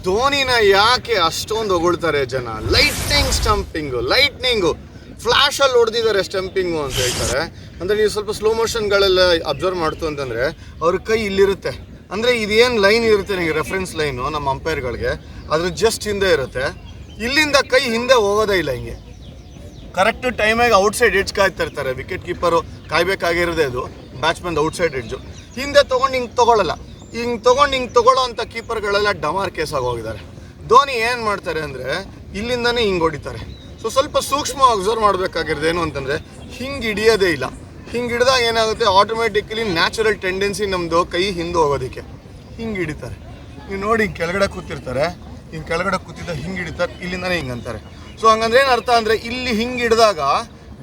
ಧೋನಿನ ಯಾಕೆ ಅಷ್ಟೊಂದು ಹೊಗಳ್ತಾರೆ ಜನ? ಲೈಟ್ನಿಂಗು ಫ್ಲ್ಯಾಶಲ್ಲಿ ಹೊಡೆದಿದ್ದಾರೆ ಸ್ಟಂಪಿಂಗು ಅಂತ ಹೇಳ್ತಾರೆ. ಅಂದರೆ ನೀವು ಸ್ವಲ್ಪ ಸ್ಲೋ ಮೋಷನ್ಗಳೆಲ್ಲ ಅಬ್ಸರ್ವ್ ಮಾಡ್ತು ಅಂತಂದರೆ ಅವ್ರ ಕೈ ಇಲ್ಲಿರುತ್ತೆ. ಅಂದರೆ ಇದೇನು ಲೈನ್ ಇರುತ್ತೆ ನಿಮಗೆ ರೆಫರೆನ್ಸ್ ಲೈನು ನಮ್ಮ ಅಂಪೈರ್ಗಳಿಗೆ, ಅದ್ರ ಜಸ್ಟ್ ಹಿಂದೆ ಇರುತ್ತೆ. ಇಲ್ಲಿಂದ ಕೈ ಹಿಂದೆ ಹೋಗೋದೇ ಇಲ್ಲ. ಹಿಂಗೆ ಕರೆಕ್ಟ್ ಟೈಮಾಗಿ ಔಟ್ಸೈಡ್ ಎಡ್ಜ್ ಕಾಯ್ತಾ ಇರ್ತಾರೆ. ವಿಕೆಟ್ ಕೀಪರು ಕಾಯ್ಬೇಕಾಗಿರೋದೇ ಅದು, ಬ್ಯಾಟ್ಸ್ಮನ್ ಔಟ್ಸೈಡ್ ಎಡ್ಜು. ಹಿಂದೆ ತೊಗೊಂಡು ಹಿಂಗೆ ತೊಗೊಳ್ಳಲ್ಲ. ಹಿಂಗೆ ತೊಗೊಳ್ಳೋ ಅಂಥ ಕೀಪರ್ಗಳೆಲ್ಲ ಡಮಾರ್ ಕೇಸ್ ಆಗೋಗಿದ್ದಾರೆ. ಧೋನಿ ಏನು ಮಾಡ್ತಾರೆ ಅಂದರೆ ಇಲ್ಲಿಂದನೇ ಹಿಂಗೆ ಹೊಡಿತಾರೆ. ಸೊ ಸ್ವಲ್ಪ ಸೂಕ್ಷ್ಮ ಅಬ್ಸರ್ವ್ ಮಾಡಬೇಕಾಗಿರೋದು ಏನು ಅಂತಂದರೆ ಹಿಂಗೆ ಹಿಡಿಯೋದೇ ಇಲ್ಲ. ಹಿಂಗೆ ಹಿಡಿದಾಗ ಏನಾಗುತ್ತೆ, ಆಟೋಮೆಟಿಕಲಿ ನ್ಯಾಚುರಲ್ ಟೆಂಡೆನ್ಸಿ ನಮ್ಮದು ಕೈ ಹಿಂದೆ ಹೋಗೋದಕ್ಕೆ ಹಿಂಗೆ ಹಿಡಿತಾರೆ. ನೀವು ನೋಡಿ ಹಿಂಗೆ ಕೆಳಗಡೆ ಕೂತಿರ್ತಾರೆ, ಹಿಂಗೆ ಕೆಳಗಡೆ ಕೂತಿದ್ದ ಹಿಂಗೆ ಹಿಡಿತಾರೆ, ಇಲ್ಲಿಂದನೇ ಹಿಂಗೆ ಅಂತಾರೆ. ಸೊ ಹಂಗಂದ್ರೆ ಏನು ಅರ್ಥ ಅಂದರೆ ಇಲ್ಲಿ ಹಿಂಗೆ ಹಿಡಿದಾಗ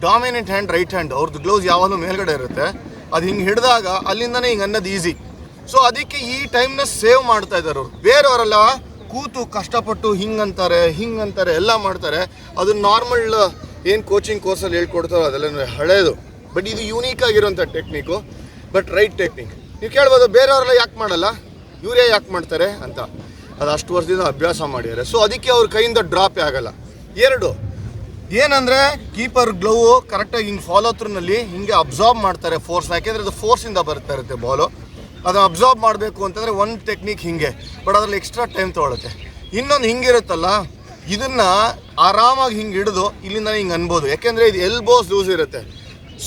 ಡಾಮಿನೆಂಟ್ ಹ್ಯಾಂಡ್ ರೈಟ್ ಹ್ಯಾಂಡ್, ಅವ್ರದ್ದು ಗ್ಲೌಸ್ ಯಾವಾಗಲೂ ಮೇಲ್ಗಡೆ ಇರುತ್ತೆ. ಅದು ಹಿಂಗೆ ಹಿಡಿದಾಗ ಅಲ್ಲಿಂದನೇ ಹಿಂಗೆ ಅನ್ನೋದು ಈಸಿ. ಸೊ ಅದಕ್ಕೆ ಈ ಟೈಮ್ನ ಸೇವ್ ಮಾಡ್ತಾ ಇದ್ದಾರೆ ಅವರು. ಬೇರೆಯವರೆಲ್ಲ ಕೂತು ಕಷ್ಟಪಟ್ಟು ಹಿಂಗಂತಾರೆ ಎಲ್ಲ ಮಾಡ್ತಾರೆ. ಅದು ನಾರ್ಮಲ್ ಏನು ಕೋಚಿಂಗ್ ಕೋರ್ಸಲ್ಲಿ ಹೇಳ್ಕೊಡ್ತಾರೋ ಅದೆಲ್ಲ ಹಳೇದು. ಬಟ್ ಇದು ಯೂನೀಕ್ ಆಗಿರೋಂಥ ಟೆಕ್ನಿಕ್ಕು, ಬಟ್ ರೈಟ್ ಟೆಕ್ನಿಕ್. ನೀವು ಕೇಳ್ಬೋದು ಬೇರೆಯವರೆಲ್ಲ ಯಾಕೆ ಮಾಡಲ್ಲ, ಇವರೇ ಯಾಕೆ ಮಾಡ್ತಾರೆ ಅಂತ. ಅದು ಅಷ್ಟು ವರ್ಷದಿಂದ ಅಭ್ಯಾಸ ಮಾಡಿದ್ದಾರೆ. ಸೊ ಅದಕ್ಕೆ ಅವ್ರ ಕೈಯಿಂದ ಡ್ರಾಪೇ ಆಗಲ್ಲ. ಎರಡು ಏನಂದರೆ ಕೀಪರ್ ಗ್ಲೌ ಕರೆಕ್ಟಾಗಿ ಹಿಂಗೆ ಫಾಲೋ ಥ್ರೂನಲ್ಲಿ ಹಿಂಗೆ ಅಬ್ಸಾರ್ಬ್ ಮಾಡ್ತಾರೆ ಫೋರ್ಸ್ನ. ಯಾಕೆಂದರೆ ಅದು ಫೋರ್ಸಿಂದ ಬರ್ತಾ ಇರುತ್ತೆ ಬಾಲು. ಅದನ್ನು ಅಬ್ಸಾರ್ಬ್ ಮಾಡಬೇಕು ಅಂತಂದರೆ ಒಂದು ಟೆಕ್ನಿಕ್ ಹಿಂಗೆ, ಬಟ್ ಅದರಲ್ಲಿ ಎಕ್ಸ್ಟ್ರಾ ಟೈಮ್ ತೊಗೊಳುತ್ತೆ. ಇನ್ನೊಂದು ಹಿಂಗಿರುತ್ತಲ್ಲ, ಇದನ್ನು ಆರಾಮಾಗಿ ಹಿಂಗೆ ಹಿಡಿದು ಇಲ್ಲಿಂದ ಹಿಂಗೆ ಅನ್ಬೋದು. ಯಾಕೆಂದರೆ ಇದು ಎಲ್ಬೋಸ್ ಲೂಸ್ ಇರುತ್ತೆ.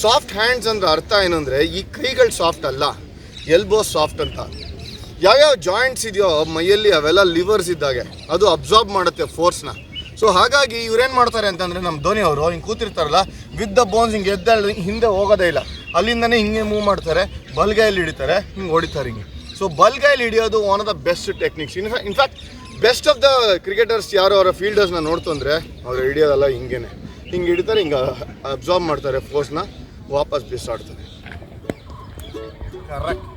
ಸಾಫ್ಟ್ ಹ್ಯಾಂಡ್ಸ್ ಅಂದ್ರೆ ಅರ್ಥ ಏನು ಅಂದರೆ ಈ ಕೈಗಳು ಸಾಫ್ಟ್ ಅಲ್ಲ, ಎಲ್ಬೋಸ್ ಸಾಫ್ಟ್ ಅಂತ. ಯಾವ್ಯಾವ ಜಾಯಿಂಟ್ಸ್ ಇದೆಯೋ ಮೈಯಲ್ಲಿ ಅವೆಲ್ಲ ಲಿವರ್ಸ್ ಇದ್ದಾಗೆ ಅದು ಅಬ್ಸಾರ್ಬ್ ಮಾಡುತ್ತೆ ಫೋರ್ಸ್ನ. ಸೊ ಹಾಗಾಗಿ ಇವ್ರೇನು ಮಾಡ್ತಾರೆ ಅಂತಂದರೆ ನಮ್ಮ ಧೋನಿ ಅವರು ಹಿಂಗೆ ಕೂತಿರ್ತಾರಲ್ಲ, ವಿತ್ ದ ಬೋನ್ಸ್ ಹಿಂಗೆ ಎದ್ದ ಹಿಂದೆ ಹೋಗೋದೇ ಇಲ್ಲ, ಅಲ್ಲಿಂದನೇ ಹಿಂಗೆ ಮೂವ್ ಮಾಡ್ತಾರೆ, ಬಲ್ಗೈಯಲ್ಲಿ ಹಿಡಿತಾರೆ, ಹಿಂಗೆ ಹೊಡಿತಾರೆ ಹಿಂಗೆ. ಸೊ ಬಲ್ಗೈಯಲ್ಲಿ ಹಿಡಿಯೋದು one of the best techniques. In fact best of the cricketers ಯಾರು ಅವರ ಫೀಲ್ಡರ್ಸ್ನ ನೋಡ್ತು ಅಂದರೆ ಅವ್ರು ಹಿಡಿಯೋದಲ್ಲ, ಹಿಂಗೇನೆ ಹಿಂಗೆ ಹಿಡಿತಾರೆ, ಹಿಂಗೆ ಅಬ್ಸಾರ್ಬ್ ಮಾಡ್ತಾರೆ ಫೋರ್ಸ್ನ, ವಾಪಸ್ ಬಿಸಾಡ್ತಾರೆ. ಕರೆಕ್ಟ್.